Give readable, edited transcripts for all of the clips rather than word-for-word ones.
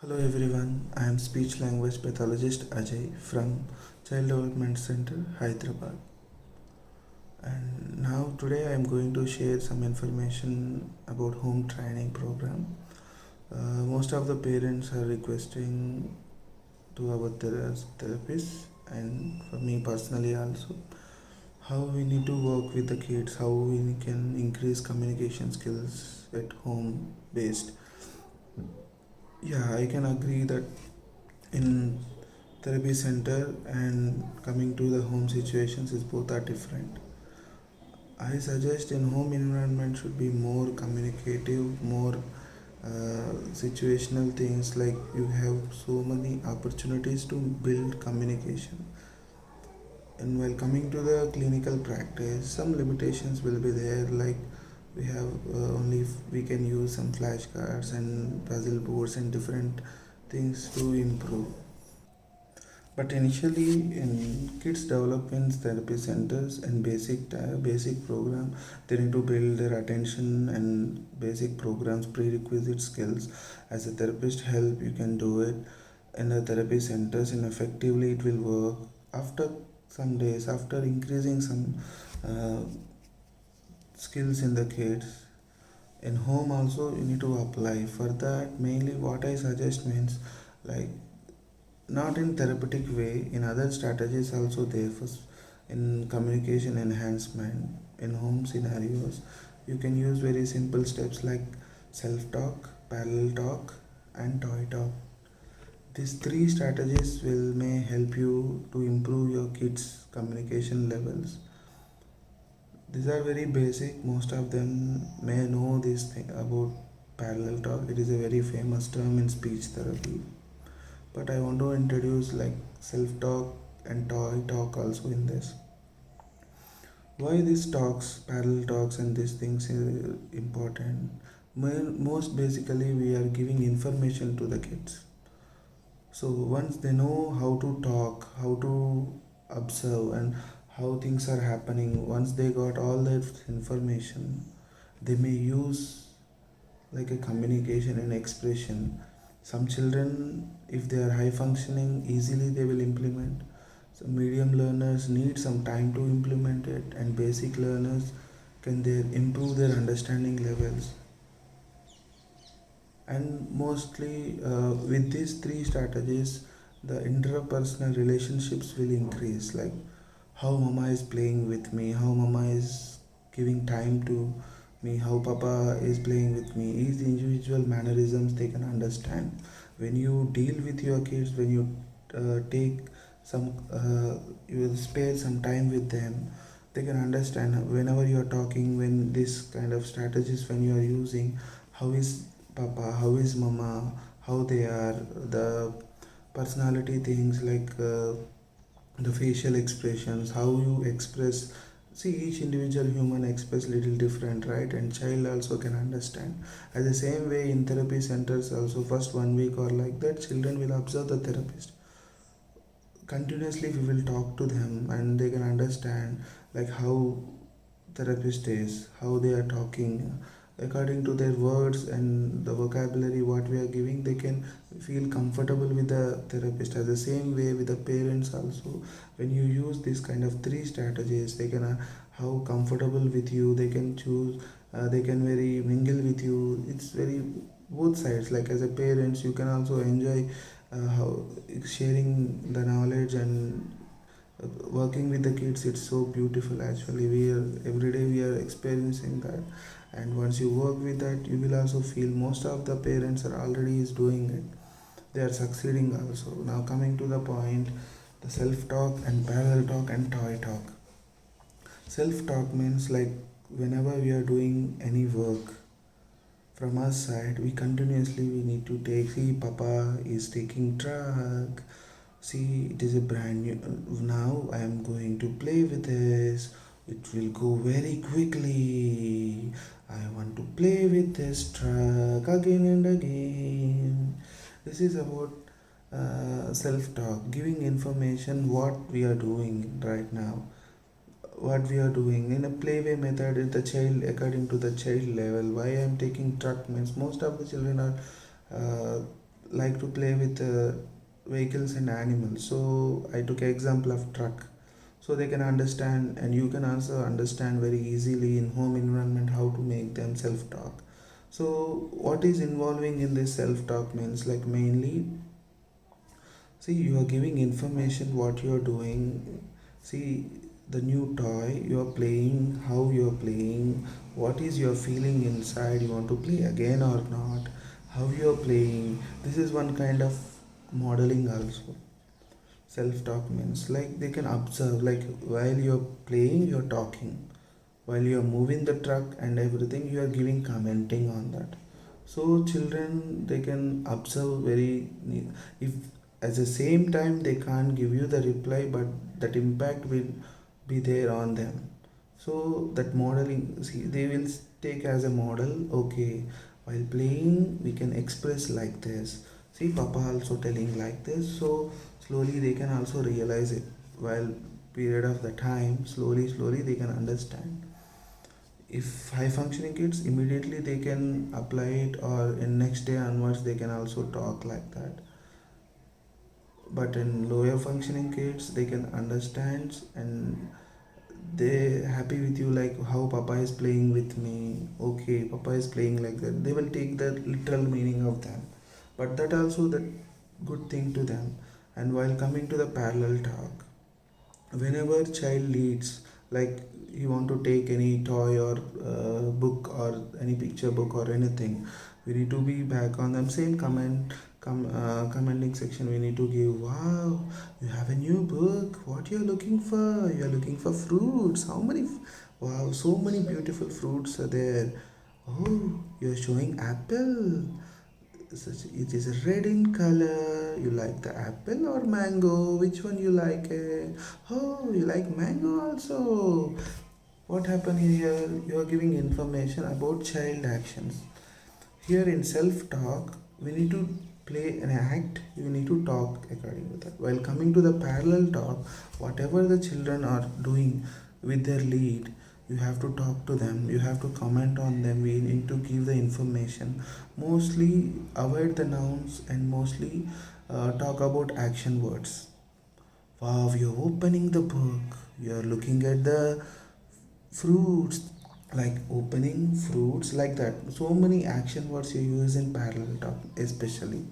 Hello everyone, I am speech language pathologist Ajay from Child Development Center, Hyderabad. And now today I am going to share some information about home training program. Most of the parents are requesting to our therapists and for me personally also how we need to work with the kids, how we can increase communication skills at home based. Yeah, I can agree that in therapy center and coming to the home situations is both are different. I suggest in home environment should be more communicative, more situational things, like you have so many opportunities to build communication. And while coming to the clinical practice, some limitations will be there, like we have only we can use some flashcards and puzzle boards and different things to improve. But initially, in kids development therapy centers and basic program, they need to build their attention and basic programs, prerequisite skills. As a therapist, help you can do it in the therapy centers, and effectively it will work. After some days, after increasing some uh, skills in the kids, in home also you need to apply. For that, mainly what I suggest means like not in therapeutic way, in other strategies also there for in communication enhancement in home scenarios. You can use very simple steps like self talk, parallel talk, and toy talk. These three strategies will may help you to improve your kids communication levels. These are very basic, most of them may know this thing about parallel talk. It is a very famous term in speech therapy, but I want to introduce like self talk and toy talk also in this. Why these talks, parallel talks, and these things are important? Most basically, we are giving information to the kids. So once they know how to talk, how to observe, and how things are happening, once they got all that information, they may use like a communication and expression. Some children, if they are high functioning, easily they will implement. So medium learners need some time to implement it, and basic learners can they improve their understanding levels. And mostly with these three strategies, the interpersonal relationships will increase. Like how mama is playing with me, how mama is giving time to me, how papa is playing with me. These individual mannerisms they can understand. When you deal with your kids, when you take some you will spare some time with them, they can understand whenever you are talking, when this kind of strategies when you are using, how is papa, how is mama, how they are, the personality things like the facial expressions, how you express. See, each individual human express little different, right? And child also can understand. As the same way in therapy centers also, first 1 week or like that, children will observe the therapist continuously. We will talk to them and they can understand like how therapist is, how they are talking according to their words and the vocabulary what we are giving. They can feel comfortable with the therapist. As the same way with the parents also, when you use this kind of three strategies, they can how comfortable with you, they can choose, they can very mingle with you. It's very both sides. Like as a parents, you can also enjoy how sharing the knowledge and working with the kids. It's so beautiful. Actually, we are every day we are experiencing that, and once you work with that, you will also feel most of the parents are already is doing it. They are succeeding also. Now coming to the point, the self talk and parallel talk and toy talk. Self talk means like whenever we are doing any work from our side, we continuously we need to take. See, Papa is taking truck. See, it is a brand new. Now I am going to play with this. It will go very quickly. I want to play with this truck again and again. This is about self talk, giving information what we are doing right now, what we are doing in a playway method is the child according to the child level. Why I am taking truck means most of the children are like to play with vehicles and animals. So I took an example of truck. So they can understand, and you can also understand very easily in home environment how to make them self-talk. So what is involving in this self-talk means like mainly, see, you are giving information what you are doing. See, the new toy you are playing, how you are playing, what is your feeling inside, you want to play again or not, how you are playing. This is one kind of modeling also. Self talk means like they can observe, like while you're playing, you're talking. While you're moving the truck and everything, you are giving commenting on that. So children they can observe very if at the same time they can't give you the reply, but that impact will be there on them. So that modeling, see, they will take as a model. Okay, while playing we can express like this. See, papa also telling like this. So slowly they can also realize it. While period of the time, slowly they can understand. If high functioning kids, immediately they can apply it, or in next day onwards they can also talk like that. But in lower functioning kids they can understand, and they happy with you like how papa is playing with me. Okay, papa is playing like that, they will take the literal meaning of them, but that also the good thing to them. And while coming to the parallel talk, whenever child leads, like you want to take any toy or book or any picture book or anything, we need to be back on them same commenting section. We need to give, wow, you have a new book, what you're looking for, you're looking for fruits, how many wow, so many beautiful fruits are there. Oh, you're showing apple, such it is red in color. You like the apple or mango? Which one you like it? Oh, you like mango also. What happened here? You are giving information about child actions. Here in self-talk, we need to play an act. You need to talk according to that. While coming to the parallel talk, whatever the children are doing with their lead, you have to talk to them, you have to comment on them, we need to give the information. Mostly avoid the nouns and mostly talk about action words. Wow, you're opening the book, you're looking at the fruits, like opening fruits, like that. So many action words you use in parallel talk, especially.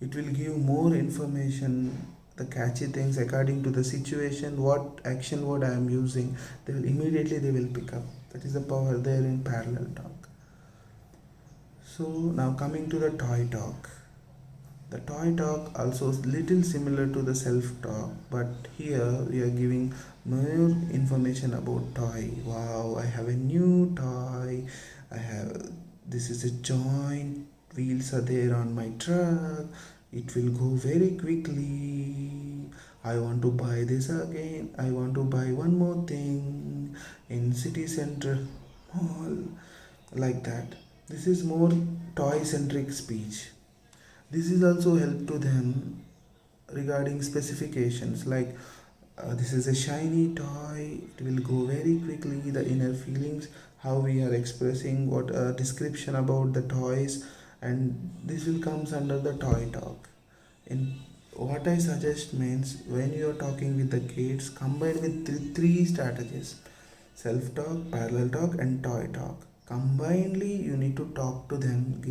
It will give more information, the catchy things according to the situation, what action word I am using, they will immediately they will pick up. That is the power there in parallel talk. So now coming to the toy talk. The toy talk also is little similar to the self talk, but here we are giving more information about toy. Wow, I have a new toy. I have, this is a joint. Wheels are there on my truck. It will go very quickly. I want to buy this again. I want to buy one more thing in city center mall, like that. This is more toy centric speech. This is also help to them regarding specifications, like this is a shiny toy, it will go very quickly, the inner feelings, how we are expressing, what description about the toys, and this will comes under the toy talk. In what I suggest means, when you are talking with the kids, combine with three strategies: self talk, parallel talk, and toy talk. Combinedly, you need to talk to them,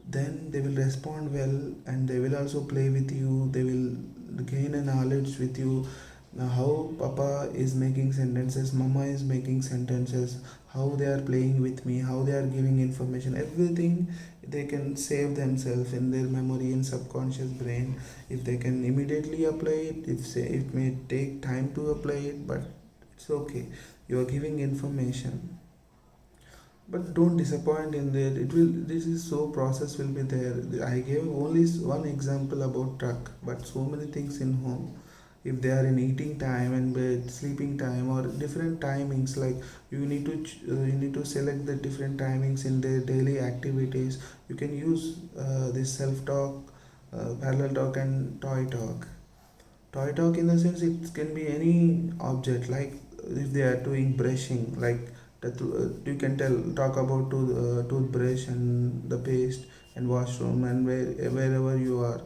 then they will respond well, and they will also play with you. They will gain a knowledge with you. Now, how papa is making sentences, mama is making sentences, how they are playing with me, how they are giving information, everything they can save themselves in their memory and subconscious brain. If they can immediately apply it, if say it may take time to apply it, but it's okay. You are giving information, but don't disappoint in that. It will, this is so process will be there. I gave only one example about truck, but so many things in home. If they are in eating time and bed sleeping time or different timings, like you need to you need to select the different timings in their daily activities. You can use this self talk, parallel talk, and toy talk. Toy talk in the sense it can be any object, like if they are doing brushing, like that you can talk about toothbrush and the paste and washroom and wherever you are,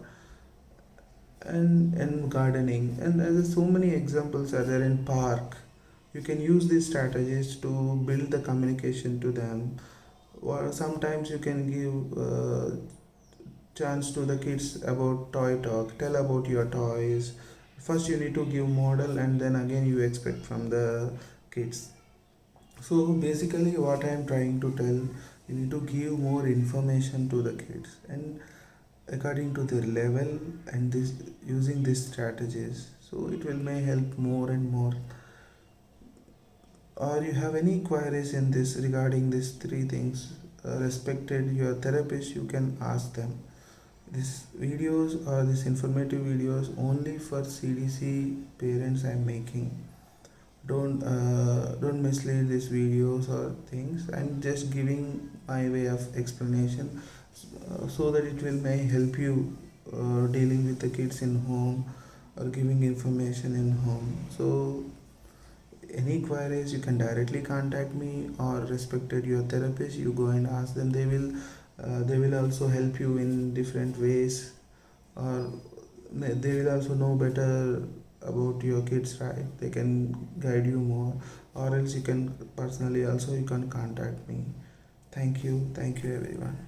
and gardening, and there's so many examples are there in park. You can use these strategies to build the communication to them, or sometimes you can give chance to the kids about toy talk, tell about your toys. First you need to give model, and then again you expect from the kids. So basically what I am trying to tell, you need to give more information to the kids, and according to their level, and this using these strategies, so it will may help more and more. Or you have any queries in this regarding these three things, respected your therapist, you can ask them. These videos or these informative videos only for CDC parents I'm making. Don't mislead these videos or things. I'm just giving my way of explanation, so that it will may help you dealing with the kids in home or giving information in home. So any queries you can directly contact me, or respected your therapist, you go and ask them. They will also help you in different ways, or they will also know better about your kids, right? They can guide you more, or else you can personally also you can contact me. Thank you everyone.